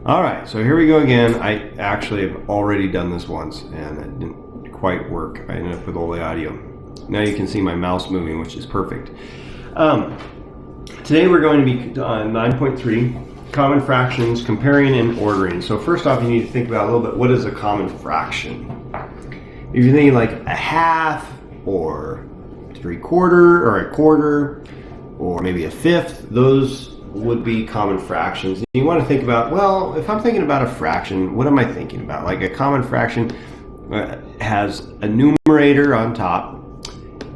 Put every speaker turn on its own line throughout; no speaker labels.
All right, so here we go again. I actually have already done this once and it didn't quite work. I ended up with all the audio. Now you can see my mouse moving, which is perfect. Today we're going to be on 9.3, common fractions, comparing and ordering. So first off, you need to think about a little bit, what is a common fraction? If you're thinking like a half or 3/4 or a quarter or maybe a fifth, those would be common fractions. And you want to think about, well, if I'm thinking about a fraction, what am I thinking about? Like a common fraction has a numerator on top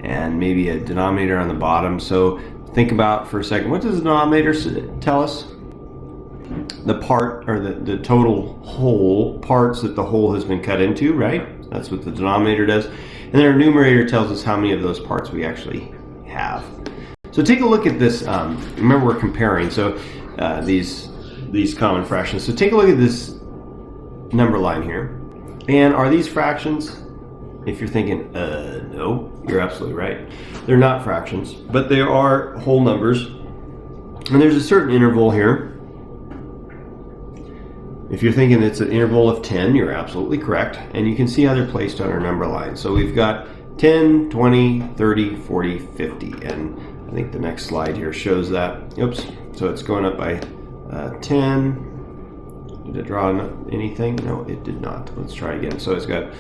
and maybe a denominator on the bottom. So think about for a second, what does the denominator tell us? The part, or the total whole, parts that the whole has been cut into, right? That's what the denominator does. And then our numerator tells us how many of those parts we actually have. So take a look at this. Remember, we're comparing, so these common fractions. So take a look at this number line here. And are these fractions? If you're thinking, no, you're absolutely right. They're not fractions, but they are whole numbers. And there's a certain interval here. If you're thinking it's an interval of 10, you're absolutely correct. And you can see how they're placed on our number line. So we've got 10, 20, 30, 40, 50. And I think the next slide here shows that. Oops. So it's going up by 10. Did it draw anything? No, it did not. Let's try again. So it's going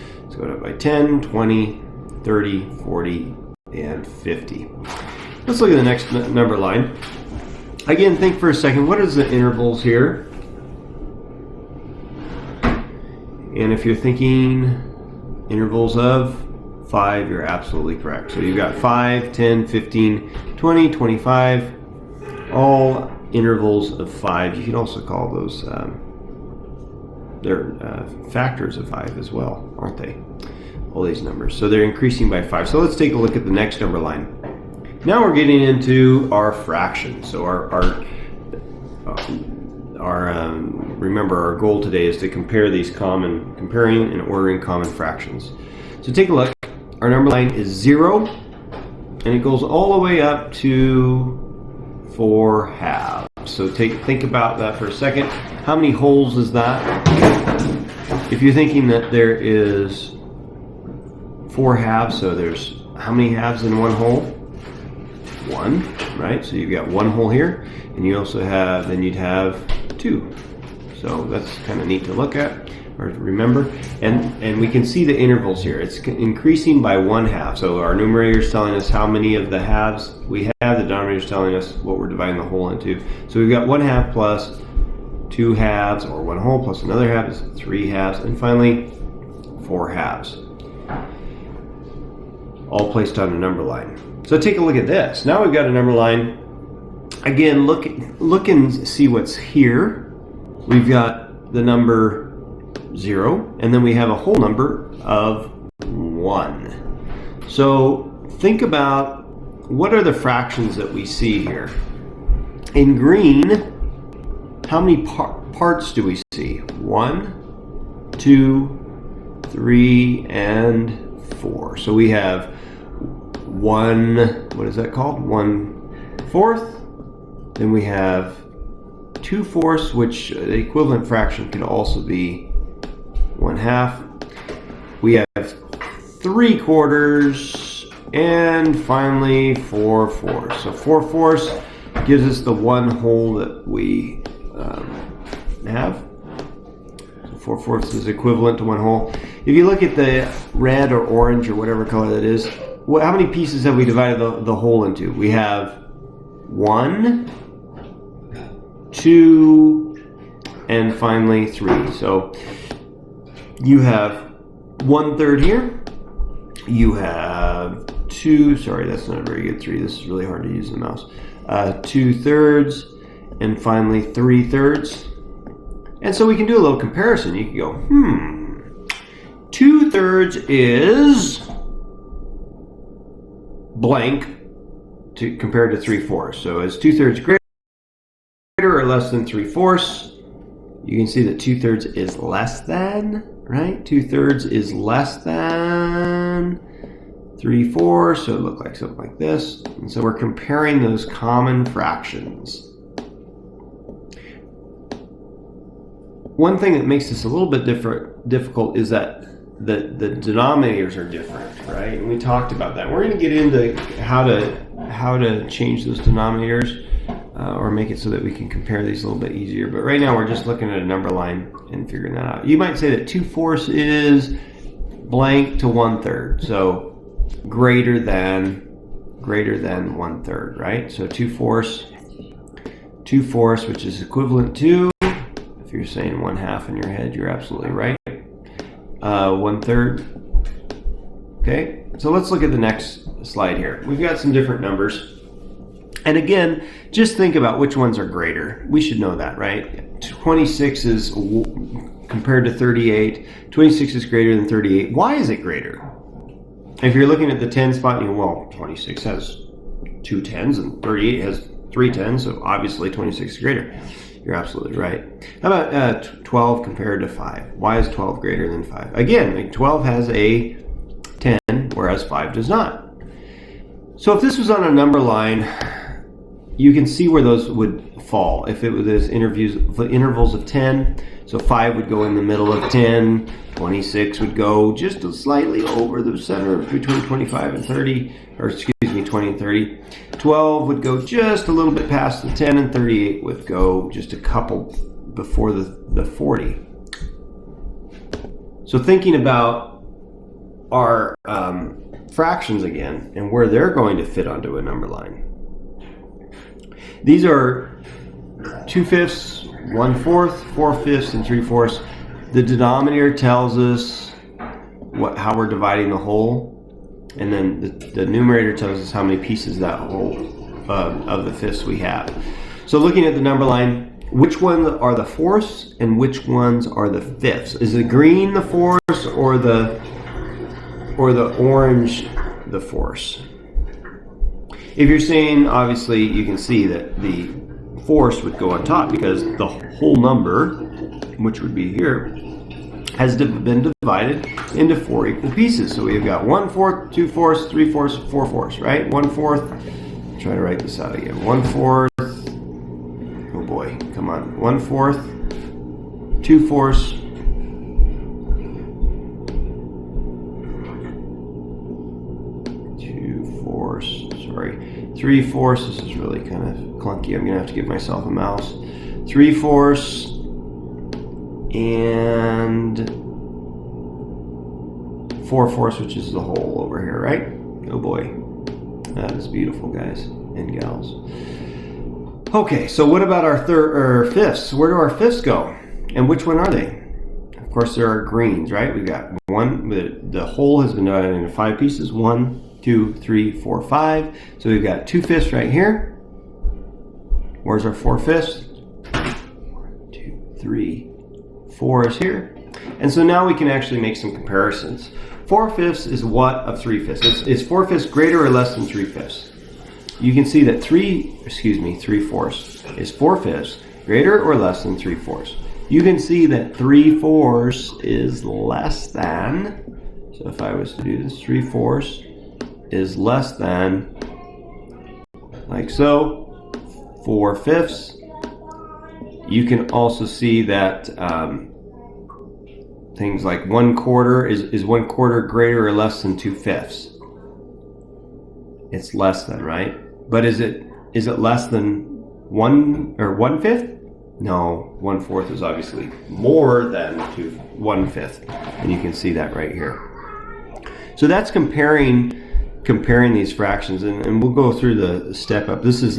up by 10, 20, 30, 40, and 50. Let's look at the next number line. Again, think for a second, what is the intervals here? And if you're thinking intervals of 5, you're absolutely correct. So you've got 5, 10, 15, 20, 25, all intervals of 5. You can also call those, they're factors of 5 as well, aren't they? All these numbers. So they're increasing by 5. So let's take a look at the next number line. Now we're getting into our fractions. So remember, our goal today is to compare these comparing and ordering common fractions. So take a look. Our number line is 0, and it goes all the way up to 4 halves. So think about that for a second. How many wholes is that? If you're thinking that there is 4 halves, so there's how many halves in one whole? 1, right? So you've got 1 whole here, and you also have, then you'd have 2. So that's kind of neat to look at or remember. And we can see the intervals here. It's increasing by 1 half. So our numerator is telling us how many of the halves we have. The denominator is telling us what we're dividing the whole into. So we've got 1 half plus 2 halves, or 1 whole plus another half is 3 halves, and finally 4 halves. All placed on a number line. So take a look at this. Now we've got a number line. Again, look and see what's here. We've got the number 0, and then we have a whole number of 1. So think about, what are the fractions that we see here? In green, how many parts do we see? 1, 2, 3, and 4. So we have 1, what is that called? 1/4. Then we have 2/4, which the equivalent fraction could also be 1 half. We have 3/4, and finally 4/4. So 4/4 gives us the 1 whole that we have. So 4/4 is equivalent to 1 whole. If you look at the red or orange or whatever color that is, how many pieces have we divided the whole into? We have 1, 2, and finally 3. So you have 1/3 here. You have 2, sorry, that's not a very good 3. This is really hard to use the mouse. 2/3, and finally 3/3. And so we can do a little comparison. You can go, 2/3 is blank compared to 3/4. So is 2/3 greater or less than 3/4? You can see that 2/3 is less than, right? 2/3 is less than 3/4, so it looked like something like this. And so we're comparing those common fractions. one thing that makes this a little bit difficult is that the denominators are different, right? And we talked about that. We're going to get into how to change those denominators or make it so that we can compare these a little bit easier. But right now we're just looking at a number line and figuring that out. You might say that 2/4 is blank to 1/3, so greater than 1/3, right? So 2/4, which is equivalent to, if you're saying 1/2 in your head, you're absolutely right. 1/3. Okay, so let's look at the next slide here. We've got some different numbers. And again, just think about which ones are greater. We should know that, right? 26 is compared to 38. 26 is greater than 38. Why is it greater? If you're looking at the 10 spot, you go, well, 26 has 2 10s and 38 has 3 10s, so obviously 26 is greater. You're absolutely right. How about 12 compared to 5? Why is 12 greater than 5? Again, 12 has a 10, whereas 5 does not. So if this was on a number line, you can see where those would fall. If it was intervals of 10, so 5 would go in the middle of 10, 26 would go just slightly over the center between 25 and 30, or excuse me, 20 and 30. 12 would go just a little bit past the 10, and 38 would go just a couple before the 40. So thinking about our fractions again and where they're going to fit onto a number line. These are 2/5, 1/4, 4/5, and 3/4. The denominator tells us how we're dividing the whole, and then the numerator tells us how many pieces that whole of the fifths we have. So looking at the number line, which ones are the fourths and which ones are the fifths? Is the green the fourths or the orange the fourths? If you're saying, obviously, you can see that the fourths would go on top because the whole number, which would be here, has been divided into 4 equal pieces. So we've got 1/4, 2/4, 3/4, 4/4, right? 1/4. Try to write this out again. 1/4. Oh boy, come on. 1/4, 2/4. 3/4. This is really kind of clunky. I'm gonna have to give myself a mouse. 3/4 and 4/4, which is the whole over here, right? Oh boy, that is beautiful, guys and gals. Okay, so what about our fifths? Where do our fifths go? And which one are they? Of course, there are greens, right? We've got one. The whole has been divided into 5 pieces. 1, 2, 3, 4, 5. So we've got 2/5 right here. Where's our 4/5? 1, 2, 3, 4 is here. And so now we can actually make some comparisons. 4/5 is what of 3/5? Is 4/5 greater or less than 3/5? You can see that 3/4 is 4/5 greater or less than 3/4? You can see that 3/4 is less than, so if I was to do this, 3/4 is less than, like so, 4/5. You can also see that things like 1/4 is 1/4 greater or less than 2/5? It's less than, right? But is it less than 1/5? No, 1/4 is obviously more than 1/5, and you can see that right here. So that's comparing these fractions, and we'll go through the step up. This is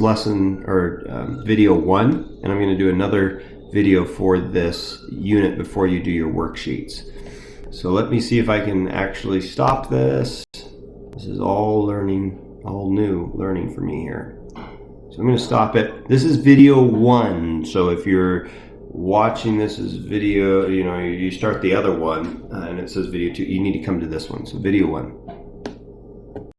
video 1, and I'm going to do another video for this unit before you do your worksheets. So let me see if I can actually stop this. This is all new learning for me here. So I'm going to stop it. This is video 1. So if you're watching this as video, you start the other one and it says video 2, you need to come to this one. So video 1.